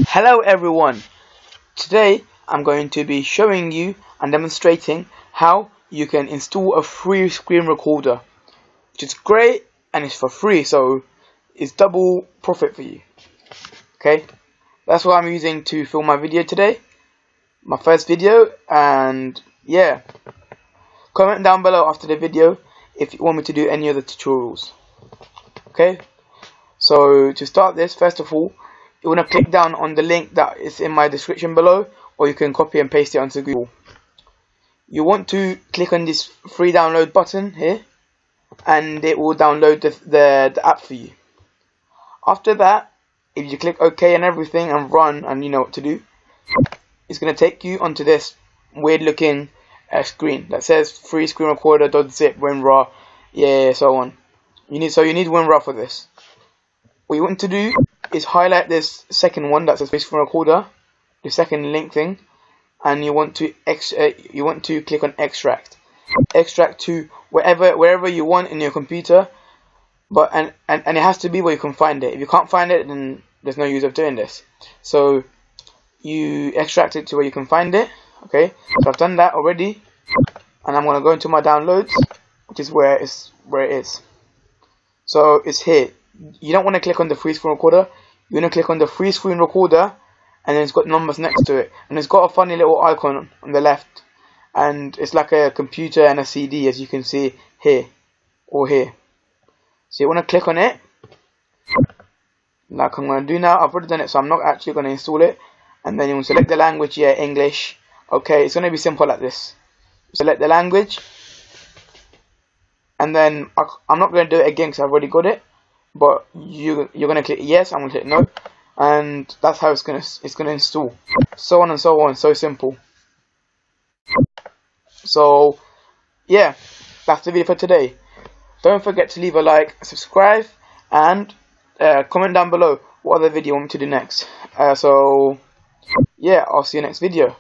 Hello everyone, today I'm going to be showing you and demonstrating how you can install a free screen recorder, which is great and it's for free, so it's double profit for you. Okay, that's what I'm using to film my video today, my first video. And yeah, comment down below after the video if you want me to do any other tutorials. Okay, so to start this, first of all, you want to click down on the link that is in my description below, or you can copy and paste it onto Google. You want to click on this free download button here, and it will download the app for you. After that, if you click OK and everything and run, and you know what to do, it's going to take you onto this weird looking screen that says free screen recorder.zip WinRAR, yeah, so on. You need WinRAR for this. What you want to do is highlight this second one that says free screen recorder, the second link thing, and you want to click on extract to wherever you want in your computer, but and it has to be where you can find it. If you can't find it, then there's no use of doing this. So you extract it to where you can find it. Okay, so I've done that already, and I'm gonna go into my downloads, which is where it is. So it's here. You don't want to click on the free screen recorder. You want to click on the free screen recorder, and then it's got numbers next to it, and it's got a funny little icon on the left, and it's like a computer and a CD, as you can see here or here. So you want to click on it, like I'm going to do now. I've already done it, so I'm not actually going to install it. And then you want to select the language, yeah, English. Okay, it's going to be simple like this. Select the language, and then I'm not going to do it again because I've already got it. But you're going to click yes, I'm going to click no, and that's how it's going to install. So on and so on, so simple. So yeah, that's the video for today. Don't forget to leave a like, subscribe, and comment down below what other video you want me to do next. So yeah, I'll see you next video.